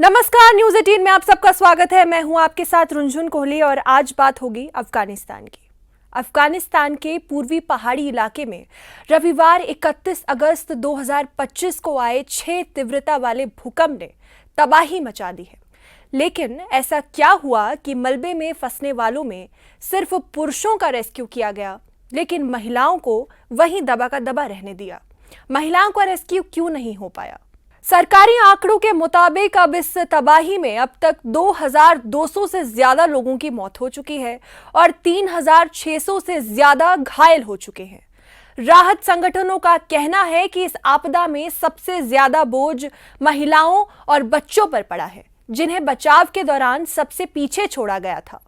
नमस्कार, न्यूज 18 में आप सबका स्वागत है। मैं हूं आपके साथ रुंझुन कोहली और आज बात होगी अफगानिस्तान की। अफगानिस्तान के पूर्वी पहाड़ी इलाके में रविवार 31 अगस्त 2025 को आए 6 तीव्रता वाले भूकंप ने तबाही मचा दी है। लेकिन ऐसा क्या हुआ कि मलबे में फंसने वालों में सिर्फ पुरुषों का रेस्क्यू किया गया, लेकिन महिलाओं को वहीं दबा का दबा रहने दिया। महिलाओं का रेस्क्यू क्यों नहीं हो पाया? सरकारी आंकड़ों के मुताबिक अब इस तबाही में अब तक 2200 से ज्यादा लोगों की मौत हो चुकी है और 3600 से ज्यादा घायल हो चुके हैं। राहत संगठनों का कहना है कि इस आपदा में सबसे ज्यादा बोझ महिलाओं और बच्चों पर पड़ा है, जिन्हें बचाव के दौरान सबसे पीछे छोड़ा गया था।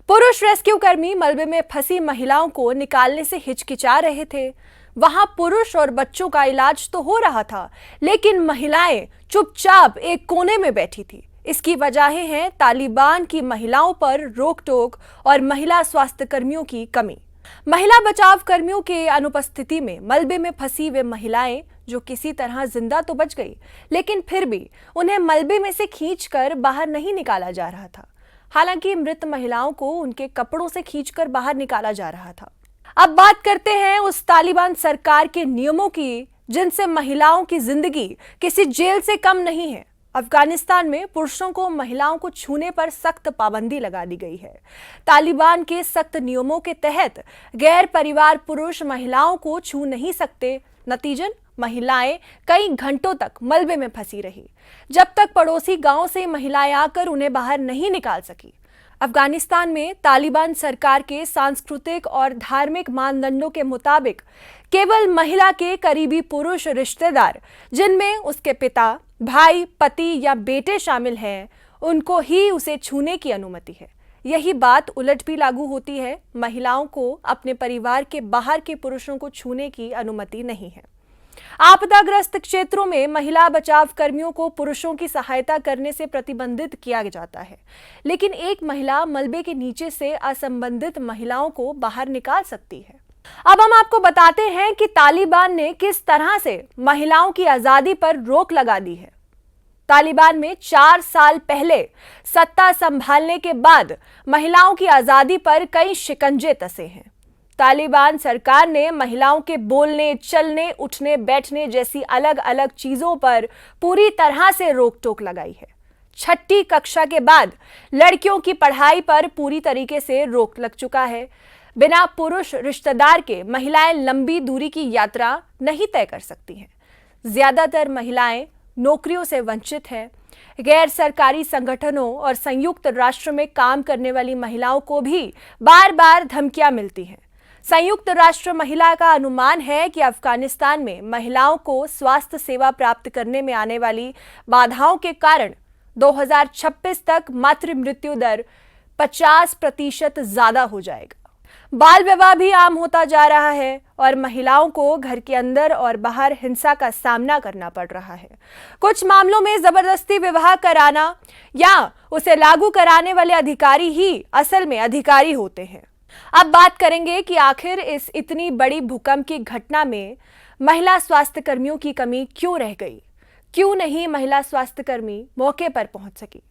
पुरुष रेस्क्यू कर्मी मलबे में फंसी महिलाओं को निकालने से हिचकिचा रहे थे। वहां पुरुष और बच्चों का इलाज तो हो रहा था, लेकिन महिलाएं चुपचाप एक कोने में बैठी थी। इसकी वजहें हैं तालिबान की महिलाओं पर रोक टोक और महिला स्वास्थ्य कर्मियों की कमी। महिला बचाव कर्मियों के अनुपस्थिति में मलबे में फंसी वे महिलाएं जो किसी तरह जिंदा तो बच गई, लेकिन फिर भी उन्हें मलबे में से खींचकर बाहर नहीं निकाला जा रहा था। हालांकि मृत महिलाओं को उनके कपड़ों से खींचकर बाहर निकाला जा रहा था। अब बात करते हैं उस तालिबान सरकार के नियमों की, जिनसे महिलाओं की जिंदगी किसी जेल से कम नहीं है। अफगानिस्तान में पुरुषों को महिलाओं को छूने पर सख्त पाबंदी लगा दी गई है। तालिबान के सख्त नियमों के तहत गैर परिवार पुरुष महिलाओं को छू नहीं सकते। नतीजन महिलाएं कई घंटों तक मलबे में फंसी रही, जब तक पड़ोसी गांव से महिलाएं आकर उन्हें बाहर नहीं निकाल सकी। अफगानिस्तान में तालिबान सरकार के सांस्कृतिक और धार्मिक मानदंडों के मुताबिक केवल महिला के करीबी पुरुष रिश्तेदार, जिनमें उसके पिता, भाई, पति या बेटे शामिल हैं, उनको ही उसे छूने की अनुमति है। यही बात उलट भी लागू होती है। महिलाओं को अपने परिवार के बाहर के पुरुषों को छूने की अनुमति नहीं है। आपदाग्रस्त क्षेत्रों में महिला बचाव कर्मियों को पुरुषों की सहायता करने से प्रतिबंधित किया जाता है, लेकिन एक महिला मलबे के नीचे से असंबंधित महिलाओं को बाहर निकाल सकती है। अब हम आपको बताते हैं कि तालिबान ने किस तरह से महिलाओं की आजादी पर रोक लगा दी है। तालिबान में 4 साल पहले सत्ता संभालने के बाद महिलाओं की आजादी पर कई शिकंजे कसे हैं। तालिबान सरकार ने महिलाओं के बोलने, चलने, उठने, बैठने जैसी अलग अलग चीजों पर पूरी तरह से रोक टोक लगाई है। 6ठी कक्षा के बाद लड़कियों की पढ़ाई पर पूरी तरीके से रोक लग चुका है। बिना पुरुष रिश्तेदार के महिलाएं लंबी दूरी की यात्रा नहीं तय कर सकती हैं। ज्यादातर महिलाएं नौकरियों से वंचित हैं। गैर सरकारी संगठनों और संयुक्त राष्ट्र में काम करने वाली महिलाओं को भी बार बार धमकियां मिलती हैं। संयुक्त राष्ट्र महिला का अनुमान है कि अफगानिस्तान में महिलाओं को स्वास्थ्य सेवा प्राप्त करने में आने वाली बाधाओं के कारण 2026 तक मातृ मृत्यु दर 50% ज्यादा हो जाएगा। बाल विवाह भी आम होता जा रहा है और महिलाओं को घर के अंदर और बाहर हिंसा का सामना करना पड़ रहा है। कुछ मामलों में जबरदस्ती विवाह कराना या उसे लागू कराने वाले अधिकारी ही असल में अधिकारी होते हैं। अब बात करेंगे कि आखिर इस इतनी बड़ी भूकंप की घटना में महिला स्वास्थ्य कर्मियों की कमी क्यों रह गई? क्यों नहीं महिला स्वास्थ्य कर्मी मौके पर पहुंच सकी?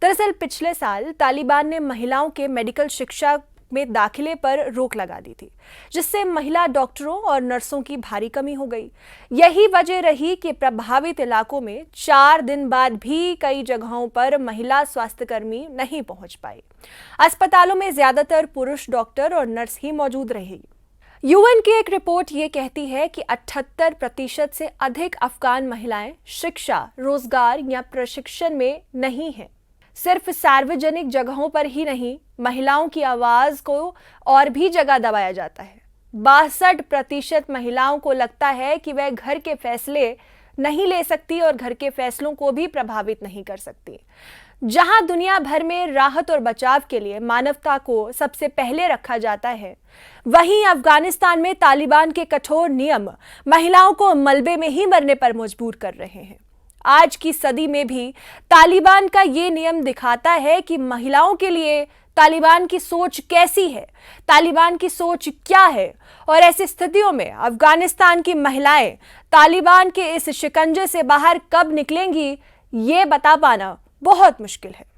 दरअसल पिछले साल तालिबान ने महिलाओं के मेडिकल शिक्षा में दाखिले पर रोक लगा दी थी, जिससे महिला डॉक्टरों और नर्सों की भारी कमी हो गई। यही वजह रही कि प्रभावित इलाकों में 4 दिन बाद भी कई जगहों पर महिला स्वास्थ्यकर्मी नहीं पहुंच पाए। अस्पतालों में ज्यादातर पुरुष डॉक्टर और नर्स ही मौजूद रहे। यूएन की एक रिपोर्ट ये कहती है कि 78% से अधिक अफगान महिलाएं शिक्षा, रोजगार या प्रशिक्षण में नहीं हैं। सिर्फ सार्वजनिक जगहों पर ही नहीं, महिलाओं की आवाज को और भी जगह दबाया जाता है। 62% महिलाओं को लगता है कि वह घर के फैसले नहीं ले सकती और घर के फैसलों को भी प्रभावित नहीं कर सकती। जहां दुनिया भर में राहत और बचाव के लिए मानवता को सबसे पहले रखा जाता है, वहीं अफगानिस्तान में तालिबान के कठोर नियम महिलाओं को मलबे में ही मरने पर मजबूर कर रहे हैं। आज की सदी में भी तालिबान का ये नियम दिखाता है कि महिलाओं के लिए तालिबान की सोच कैसी है, तालिबान की सोच क्या है, और ऐसी स्थितियों में अफगानिस्तान की महिलाएं तालिबान के इस शिकंजे से बाहर कब निकलेंगी, ये बता पाना बहुत मुश्किल है।